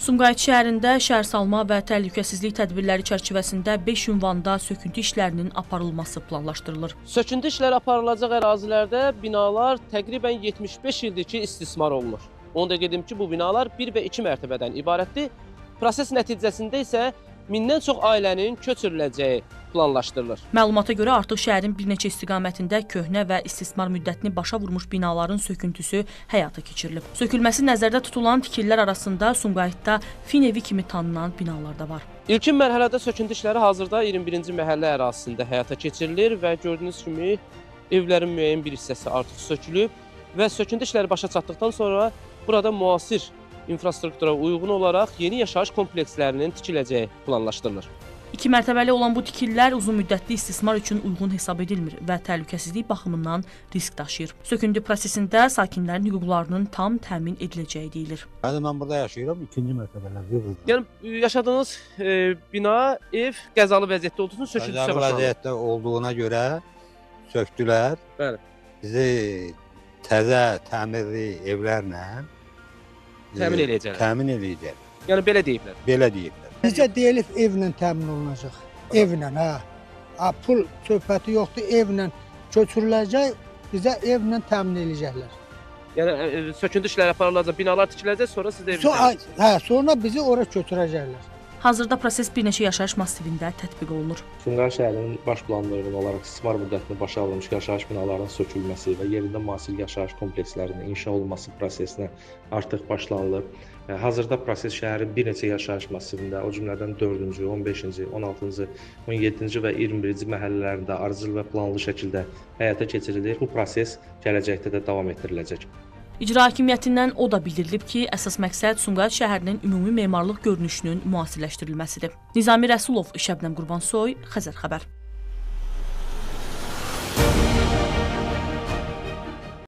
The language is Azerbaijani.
Sumqayıt şəhərində şəhərsalma və təhlükəsizlik tədbirləri çərçivəsində 5 ünvanda söküntü işlərinin aparılması planlaşdırılır. Söküntü işləri aparılacaq ərazilərdə binalar təqribən 75 ildir ki, istismar olunur. Onu da qeyd edim ki, bu binalar 1 və 2 mərtəbədən ibarətdir. Proses nəticəsində isə 1000-dən çox ailənin köçürüləcəyi planlaşdırılır. Məlumata görə artıq şəhərin bir neçə istiqamətində köhnə və istismar müddətini başa vurmuş binaların söküntüsü həyata keçirilib. Sökülməsi nəzərdə tutulan tikililər arasında Sumqayıtda Fin evi kimi tanınan binalar da var. İlkin mərhələdə söküntü işləri hazırda 21-ci məhəllə ərazisində həyata keçirilir və gördüyünüz kimi evlərin müəyyən bir hissəsi artıq sökülüb və söküntü işləri başa çatdıqdan sonra burada müasir infrastruktura uyğun olaraq yeni yaşayış komplekslərinin tikiləcəyi planlaşdırılır. 2 mərtəbəli olan bu tikililər uzun müddətli istismar üçün uyğun hesab edilmir və təhlükəsizlik baxımından risk daşıyır. Söküntü prosesində sakinlərin hüquqlarının tam təmin ediləcəyi deyilir. Mən burada yaşayıram, 2-ci mərtəbələrdə. Yəni yaşadığınız bina, ev qəzalı vəziyyətdə olduğu üçün söküntüsə başlanır. Qəzalı vəziyyətdə olduğuna görə söktülər. Bəli. Bizi təzə təmirli evlərlə Təmin eləyəcəklər. Təmin eləyəcək. Yəni belə deyiblər. Belə deyiblər. Bizə deyilib evlə təmin olunacaq. Evlə, hə. Pul söhbəti yoxdur, evlə köçürüləcək, bizə evlə təmin eləyəcəklər. Yəni söküntü işləri aparılacaq, binalar tikiləcək, sonra siz də eviniz. Sonra bizi ora köçürəcəklər. Hazırda proses bir neçə yaşayış massivində tətbiq olunur. Sumqayıt şəhərinin baş planına uyğun olaraq istismar müddətini başa alınmış yaşayış binalarının sökülməsi və yerində müasir yaşayış komplekslərinin inşa olunması prosesinə artıq başlanılıb. Hazırda proses şəhərin bir neçə yaşayış massivində, o cümlədən 4-cü, 15-ci, 16-cı, 17-ci və 21-ci məhəllələrində ardıcıl və planlı şəkildə həyata keçirilir. Bu proses gələcəkdə də davam etdiriləcək. İcra Hakimiyyətindən o da bildirilib ki, əsas məqsəd Sumqayıt şəhərinin ümumi memarlıq görünüşünün müasirləşdirilməsidir. Nizami Rəsulov, Şəbnəm Qurbansoy, Xəzər xəbər.